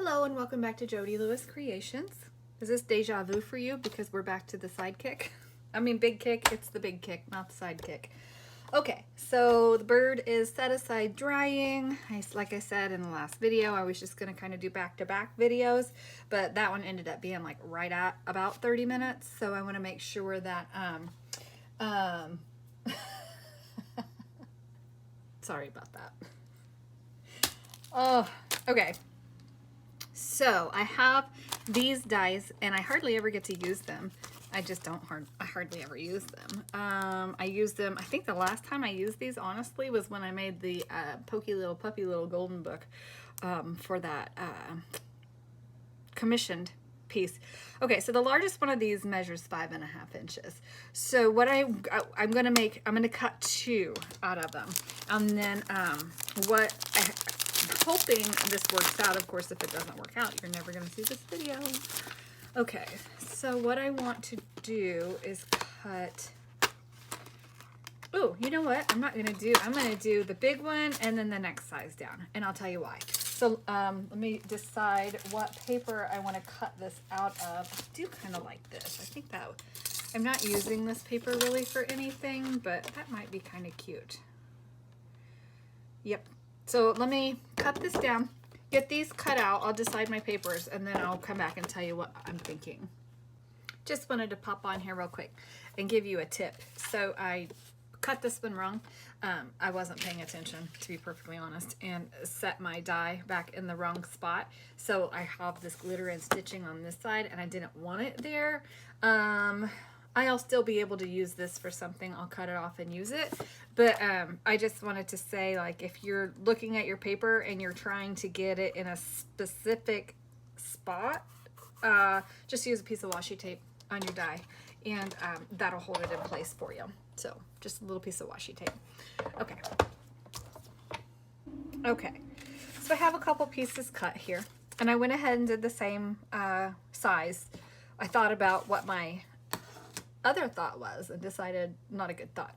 Hello and welcome back to Jodi Lewis Creations. Is this deja vu for you because we're back to the sidekick? I mean big kick, it's the big kick, not the sidekick. Okay, so the bird is set aside drying. Like I said in the last video, I was just going to kind of do back-to-back videos, but that one ended up being like right at about 30 minutes, so I want to make sure that sorry about that. Oh, okay. So I have these dies and I hardly ever get to use them. I just don't I hardly ever use them. I use them, I think the last time I used these honestly was when I made the Pokey Little Puppy Little Golden Book for that commissioned piece. Okay, so the largest one of these measures 5.5 inches. So what I'm gonna cut 2 out of them. And then what I'm hoping this works out. Of course, if it doesn't work out, you're never gonna see this video. Okay, so what I want to do is cut, oh, you know what? I'm gonna do the big one and then the next size down, and I'll tell you why. So let me decide what paper I want to cut this out of. I do kind of like this. I think that, I'm not using this paper really for anything, but that might be kind of cute. Yep. So let me cut this down, get these cut out. I'll decide my papers and then I'll come back and tell you what I'm thinking. Just wanted to pop on here real quick and give you a tip. So I cut this one wrong. I wasn't paying attention, to be perfectly honest, and set my die back in the wrong spot. So I have this glitter and stitching on this side and I didn't want it there. I'll still be able to use this for something. I'll cut it off and use it. But I just wanted to say, like, if you're looking at your paper and you're trying to get it in a specific spot, just use a piece of washi tape on your die and that'll hold it in place for you. So just a little piece of washi tape. Okay. Okay. So I have a couple pieces cut here and I went ahead and did the same size. I thought about what my other thought was and decided not a good thought.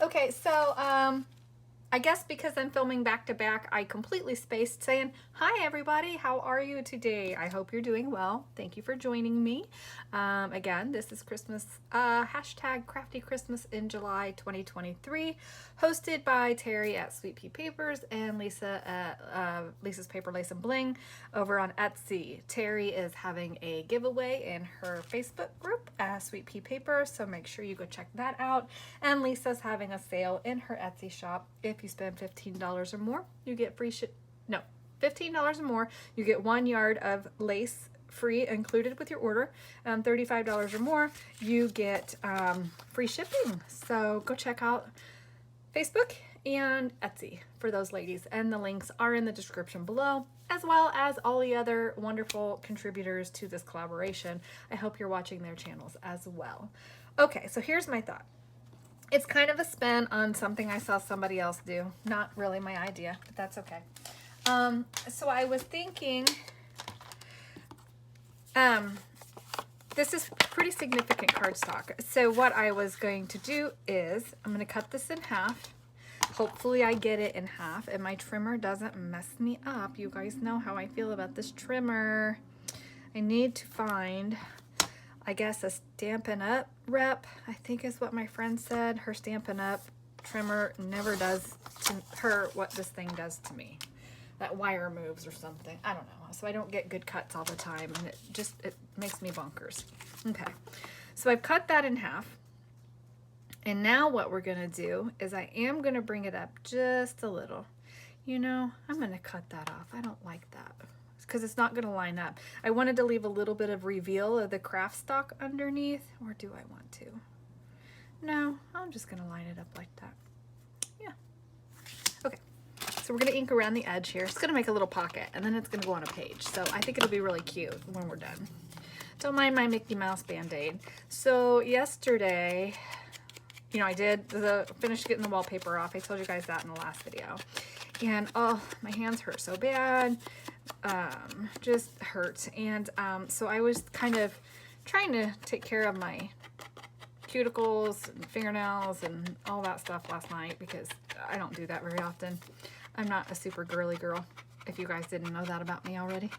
Okay, so I guess because I'm filming back to back, I completely spaced saying, hi everybody, how are you today? I hope you're doing well. Thank you for joining me. Again, this is Christmas, hashtag Crafty Christmas in July 2023, hosted by Teri at Sweet Pea Papers and Lisa at Lisa's Paper Lace and Bling over on Etsy. Teri is having a giveaway in her Facebook group, Sweet Pea Paper, so make sure you go check that out. And Lisa's having a sale in her Etsy shop. If you spend $15 or more, you get free $15 or more, you get 1 yard of lace free included with your order. $35 or more, you get free shipping. So go check out Facebook and Etsy for those ladies, and the links are in the description below, as well as all the other wonderful contributors to this collaboration. I hope you're watching their channels as well. Okay, so here's my thought. It's kind of a spin on something I saw somebody else do. Not really my idea, but that's okay. So I was thinking, this is pretty significant cardstock. So what I was going to do is, I'm going to cut this in half. Hopefully I get it in half and my trimmer doesn't mess me up. You guys know how I feel about this trimmer. I need to find, I guess, a Stampin' Up rep, I think is what my friend said. Her Stampin' Up trimmer never does to her what this thing does to me. That wire moves or something. I don't know. So I don't get good cuts all the time and it makes me bonkers. Okay. So I've cut that in half. And now what we're going to do is I am going to bring it up just a little. You know, I'm going to cut that off. I don't like that because it's not going to line up. I wanted to leave a little bit of reveal of the craft stock underneath, or do I want to? No, I'm just going to line it up like that. Yeah. Okay. So we're going to ink around the edge here. It's going to make a little pocket and then it's going to go on a page. So I think it'll be really cute when we're done. Don't mind my Mickey Mouse Band-Aid. So yesterday, you know, I did finished getting the wallpaper off. I told you guys that in the last video. And oh, my hands hurt so bad. Just hurt. And so I was kind of trying to take care of my cuticles and fingernails and all that stuff last night because I don't do that very often. I'm not a super girly girl. if you guys didn't know that about me already.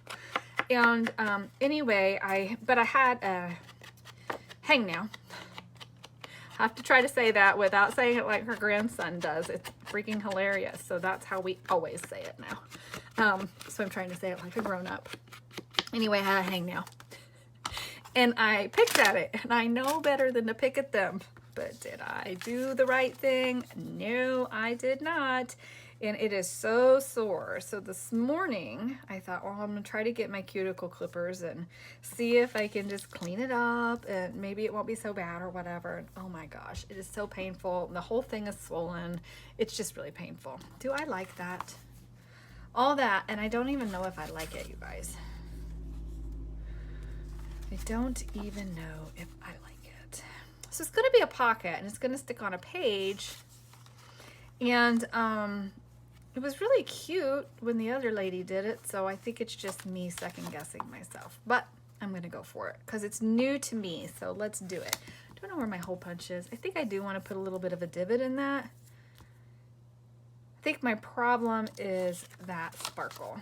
And anyway, I had a hangnail. I have to try to say that without saying it like her grandson does. It's freaking hilarious. So that's how we always say it now. So I'm trying to say it like a grown-up. Anyway, I had a hangnail. And I picked at it. And I know better than to pick at them. But did I do the right thing? No, I did not. And it is so sore. So this morning, I thought, well, I'm going to try to get my cuticle clippers and see if I can just clean it up and maybe it won't be so bad or whatever. And oh my gosh, it is so painful. The whole thing is swollen. It's just really painful. Do I like that? All that, and I don't even know if I like it, you guys. I don't even know if I like it. So it's going to be a pocket, and it's going to stick on a page. And it was really cute when the other lady did it, so I think it's just me second-guessing myself. But I'm going to go for it because it's new to me, so let's do it. I don't know where my hole punch is. I think I do want to put a little bit of a divot in that. I think my problem is that sparkle.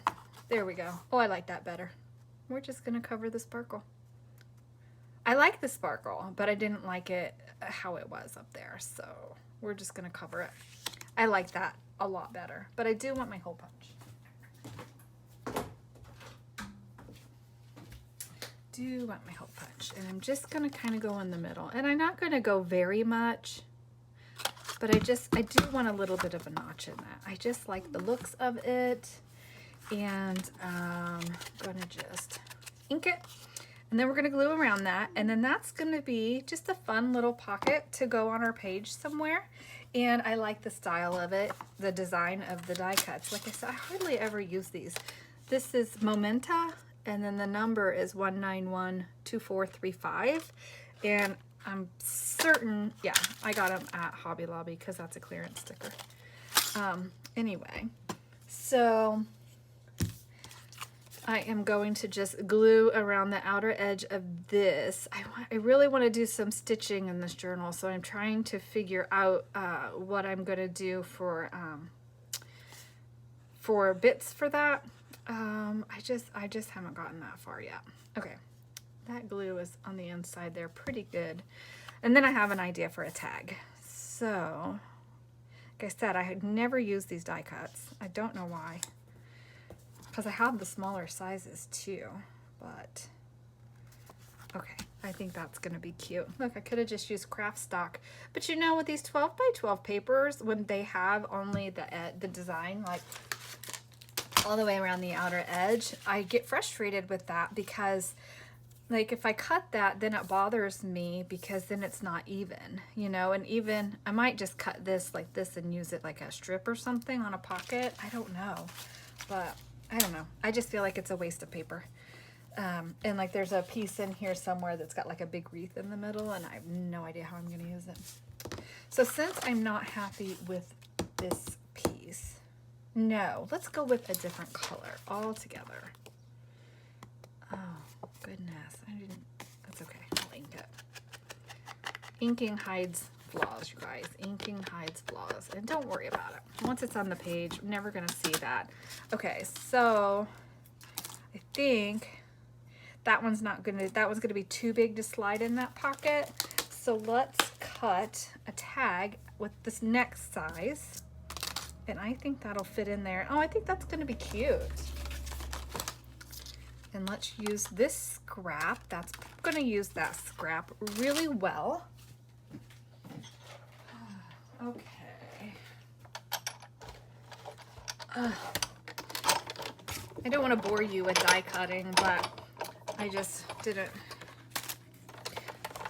There we go. Oh, I like that better. We're just going to cover the sparkle. I like the sparkle, but I didn't like it how it was up there, so we're just going to cover it. I like that a lot better, but I do want my hole punch. Do want my hole punch, and I'm just going to kind of go in the middle, and I'm not going to go very much, but I do want a little bit of a notch in that. I just like the looks of it, and I'm going to just ink it, and then we're going to glue around that, and then that's going to be just a fun little pocket to go on our page somewhere. And I like the style of it, the design of the die cuts. Like I said, I hardly ever use these. This is Momenta, and then the number is 1912435. And I'm certain, yeah, I got them at Hobby Lobby because that's a clearance sticker. Anyway, so I am going to just glue around the outer edge of this. I really want to do some stitching in this journal, so I'm trying to figure out what I'm going to do for bits for that. I just haven't gotten that far yet. Okay, that glue is on the inside there, pretty good. And then I have an idea for a tag. So, like I said, I had never used these die cuts. I don't know why. Because I have the smaller sizes too, but okay, I think that's going to be cute. Look, I could have just used craft stock, but you know, with these 12 by 12 papers, when they have only the design like all the way around the outer edge, I get frustrated with that because like if I cut that, then it bothers me because then it's not even, you know. And even I might just cut this like this and use it like a strip or something on a pocket. I don't know, but I don't know. I just feel like it's a waste of paper. And like there's a piece in here somewhere that's got like a big wreath in the middle, and I have no idea how I'm going to use it. So since I'm not happy with this piece, no, let's go with a different color altogether. Oh, goodness. That's okay. I'll ink it. Inking hides flaws, you guys. Inking hides flaws. And don't worry about it. Once it's on the page, I'm never going to see that. Okay, so I think that one's going to be too big to slide in that pocket. So let's cut a tag with this next size. And I think that'll fit in there. Oh, I think that's going to be cute. And let's use this scrap. That's going to use that scrap really well. Okay. I don't want to bore you with die cutting, but I just didn't,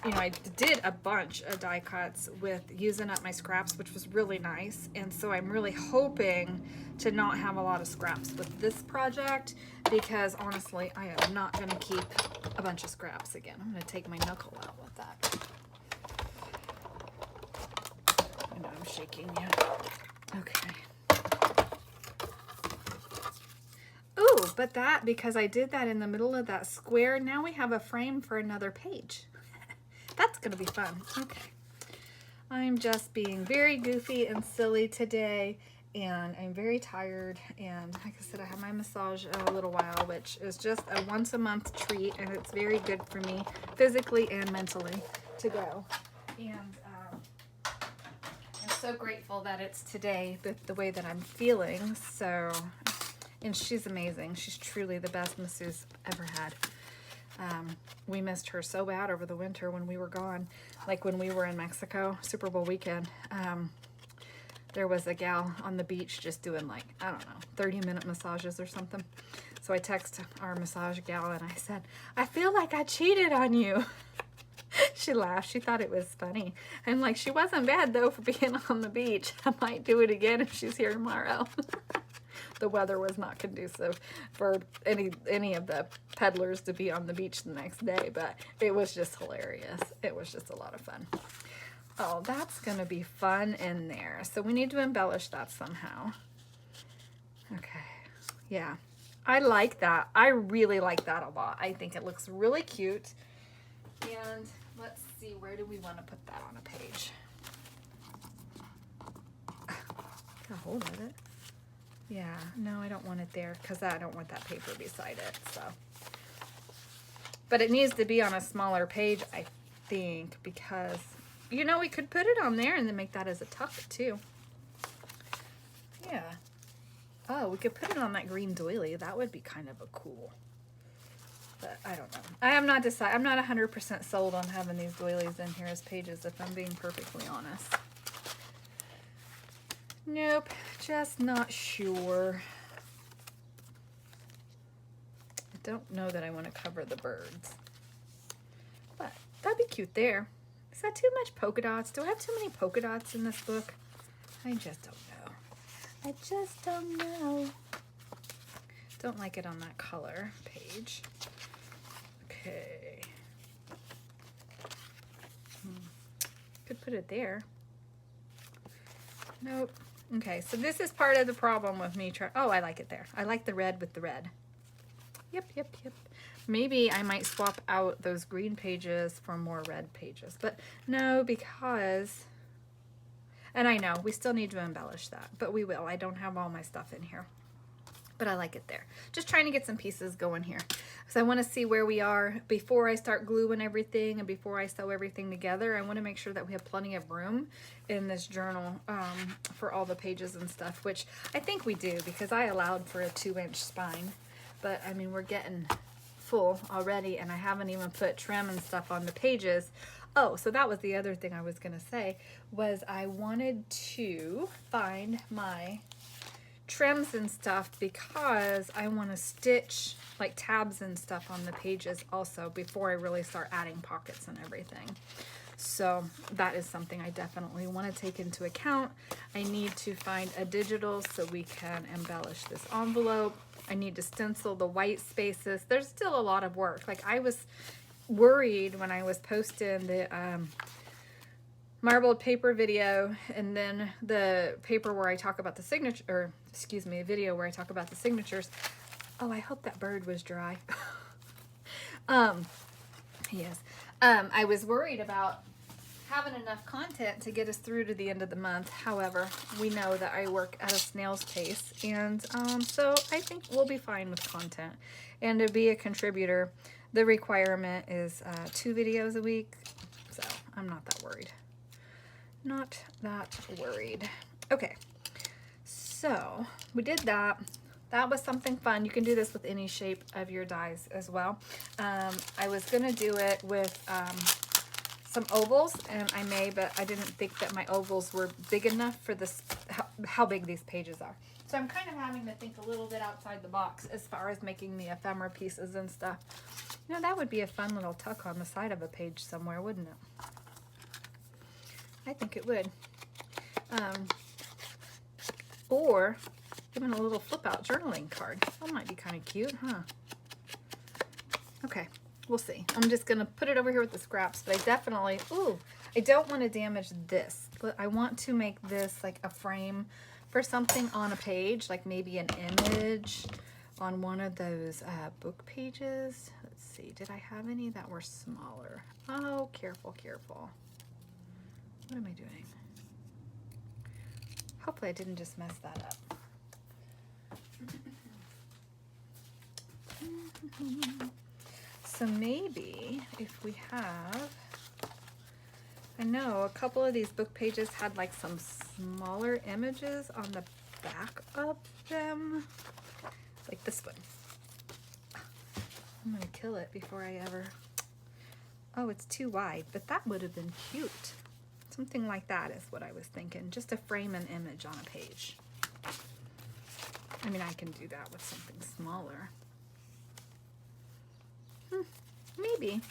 you know, I did a bunch of die cuts with using up my scraps, which was really nice. And so I'm really hoping to not have a lot of scraps with this project because honestly, I am not going to keep a bunch of scraps again. I'm going to take my knuckle out with that. I know I'm shaking you. Okay. Ooh, but that, because I did that in the middle of that square, now we have a frame for another page. That's going to be fun. Okay. I'm just being very goofy and silly today, and I'm very tired, and like I said, I have my massage in a little while, which is just a once a month treat, and it's very good for me physically and mentally to go. And I'm so grateful that it's today, the way that I'm feeling. So, and she's amazing. She's truly the best masseuse I've ever had. We missed her so bad over the winter when we were gone. Like when we were in Mexico, Super Bowl weekend, there was a gal on the beach just doing like, I don't know, 30-minute massages or something. So I texted our massage gal and I said, I feel like I cheated on you. She laughed. She thought it was funny. And like, she wasn't bad though for being on the beach. I might do it again if she's here tomorrow. The weather was not conducive for any of the peddlers to be on the beach the next day, but it was just hilarious. It was just a lot of fun. Oh, that's going to be fun in there. So we need to embellish that somehow. Okay. Yeah. I like that. I really like that a lot. I think it looks really cute. And let's see, where do we want to put that on a page? Get a hold of it. Yeah, no, I don't want it there because I don't want that paper beside it. So, but it needs to be on a smaller page, I think, because, you know, we could put it on there and then make that as a tuck too. Yeah. Oh, we could put it on that green doily. That would be kind of a cool. But I don't know. I am not decided. I'm not 100% sold on having these doilies in here as pages, if I'm being perfectly honest. Nope, just not sure. I don't know that I want to cover the birds. But that'd be cute there. Is that too much polka dots? Do I have too many polka dots in this book? I just don't know. I just don't know. Don't like it on that color page. Okay. Could put it there. Nope. Okay, so this is part of the problem with me trying. Oh, I like it there. I like the red with the red. Yep. Maybe I might swap out those green pages for more red pages. But no, because... And I know, we still need to embellish that. But we will. I don't have all my stuff in here. But I like it there. Just trying to get some pieces going here. So I want to see where we are before I start gluing everything and before I sew everything together. I want to make sure that we have plenty of room in this journal for all the pages and stuff, which I think we do because I allowed for a 2-inch spine. But I mean, we're getting full already and I haven't even put trim and stuff on the pages. Oh, so that was the other thing I was going to say was I wanted to find my trims and stuff because I want to stitch like tabs and stuff on the pages also before I really start adding pockets and everything. So that is something I definitely want to take into account. I need to find a digital so we can embellish this envelope. I need to stencil the white spaces. There's still a lot of work. Like I was worried when I was posting the marbled paper video and then the paper where I talk about the signature, or excuse me, a video where I talk about the signatures. Oh, I hope that bird was dry. Yes. I was worried about having enough content to get us through to the end of the month. However, we know that I work at a snail's pace, and so I think we'll be fine with content. And to be a contributor, the requirement is 2 videos a week, so I'm not that worried. Not that worried. Okay, so we did that. That was something fun. You can do this with any shape of your dies as well. I was gonna do it with some ovals, and I may, but I didn't think that my ovals were big enough for this, how big these pages are. So I'm kind of having to think a little bit outside the box as far as making the ephemera pieces and stuff. You know, that would be a fun little tuck on the side of a page somewhere, wouldn't it? I think it would. Or even a little flip out journaling card. That might be kind of cute, huh? Okay, we'll see. I'm just gonna put it over here with the scraps, but I definitely, ooh, I don't want to damage this. But I want to make this like a frame for something on a page, like maybe an image on one of those book pages. Let's see, did I have any that were smaller? Oh, careful, careful. What am I doing? Hopefully I didn't just mess that up. So maybe if we have, I know a couple of these book pages had like some smaller images on the back of them, like this one. I'm gonna kill it before I ever, oh, it's too wide, but that would have been cute. Something like that is what I was thinking, just to frame an image on a page. I mean, I can do that with something smaller. Maybe.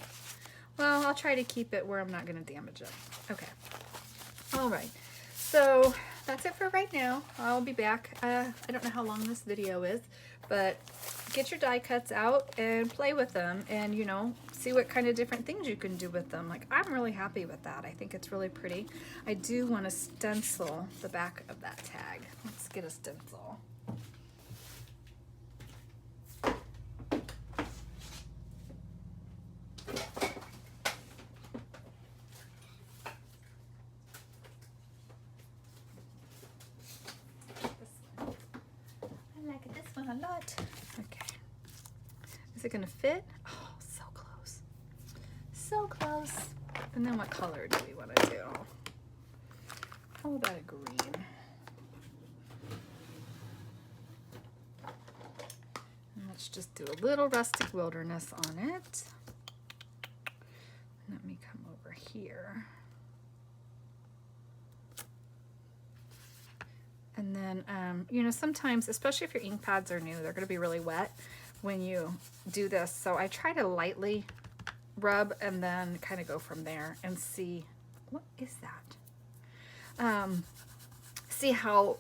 Well, I'll try to keep it where I'm not going to damage it. Okay. All right. So that's it for right now. I'll be back. I don't know how long this video is, but get your die cuts out and play with them and, you know, see what kind of different things you can do with them. Like, I'm really happy with that. I think it's really pretty. I do want to stencil the back of that tag. Let's get a stencil. A lot. Okay. Is it gonna fit? Oh, so close. So close. And then what color do we want to do? How about a green? And let's just do a little rustic wilderness on it. Let me come over here. And then, you know, sometimes, especially if your ink pads are new, they're going to be really wet when you do this. So I try to lightly rub and then kind of go from there and see, what is that? See how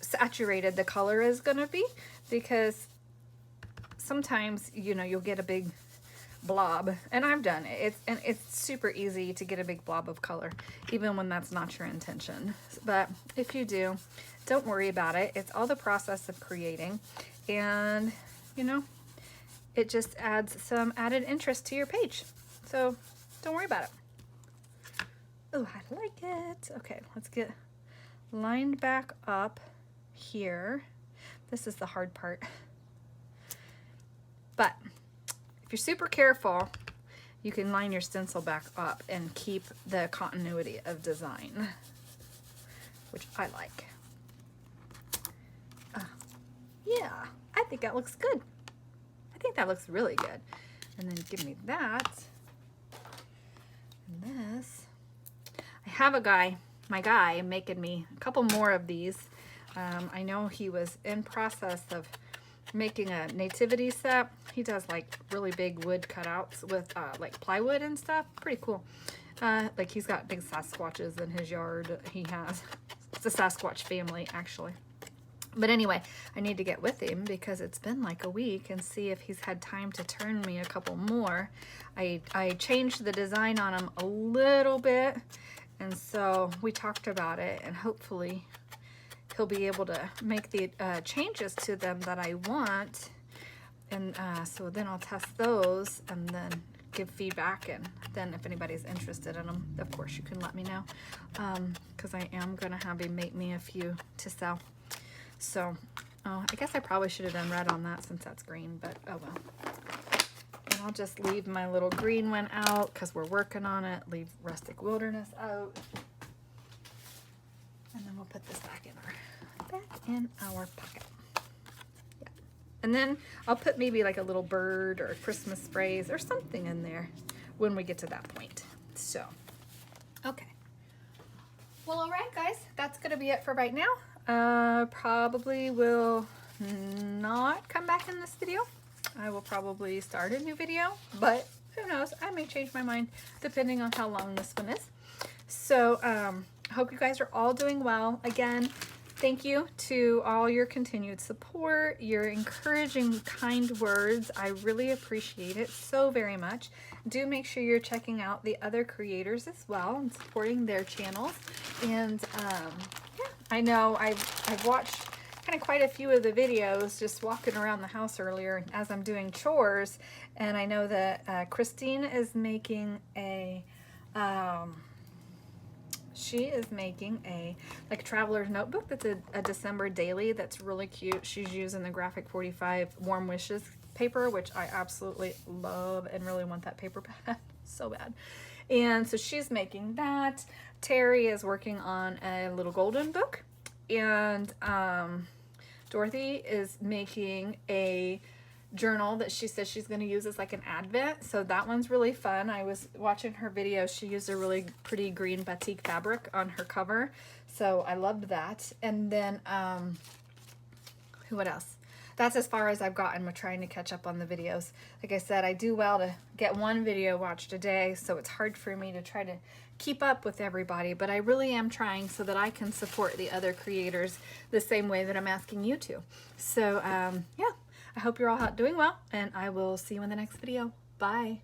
saturated the color is going to be, because sometimes, you know, you'll get a big blob, and I've done it. It's super easy to get a big blob of color, even when that's not your intention. But if you do, don't worry about it. It's all the process of creating, and you know, it just adds some added interest to your page. So don't worry about it. Oh, I like it. Okay, let's get lined back up here. This is the hard part. But if you're super careful, you can line your stencil back up and keep the continuity of design, which I like. Yeah, I think that looks good. I think that looks really good. And then give me that. And this. I have a guy, my guy, making me a couple more of these. I know he was in process of making a nativity set. He does like really big wood cutouts with like plywood and stuff. Pretty cool. Like he's got big Sasquatches in his yard. He has, it's a Sasquatch family actually. But anyway, I need to get with him because it's been like a week and see if he's had time to turn me a couple more. I changed the design on him a little bit, and so we talked about it, and hopefully he'll be able to make the changes to them that I want. And so then I'll test those and then give feedback, and then if anybody's interested in them, of course you can let me know, because I am going to have him make me a few to sell. So I guess I probably should have done red on that since that's green, but oh well. And I'll just leave my little green one out because we're working on it. Leave Rustic Wilderness out. And then we'll put this back in our pocket. Yeah. And then I'll put maybe like a little bird or a Christmas sprays or something in there when we get to that point. So, okay. Well, all right, guys, that's going to be it for right now. Probably will not come back in this video. I will probably start a new video, but who knows? I may change my mind depending on how long this one is. So, I hope you guys are all doing well. Again, thank you to all your continued support, your encouraging, kind words. I really appreciate it so very much. Do make sure you're checking out the other creators as well and supporting their channels. And yeah, I know I've watched kind of quite a few of the videos just walking around the house earlier as I'm doing chores, and I know that Kristine is making a she is making a like traveler's notebook that's a December daily that's really cute. She's using the Graphic 45 Warm Wishes paper, which I absolutely love and really want that paper bad, so bad. And so she's making that. Teri is working on a little golden book, and Dorothy is making a journal that she says she's going to use as like an advent, so that one's really fun. I was watching her video. She used a really pretty green batik fabric on her cover, so I loved that. And then what else? That's as far as I've gotten with trying to catch up on the videos. Like I said, I do well to get one video watched a day, so it's hard for me to try to keep up with everybody, but I really am trying so that I can support the other creators the same way that I'm asking you to. So yeah, I hope you're all doing well, and I will see you in the next video. Bye.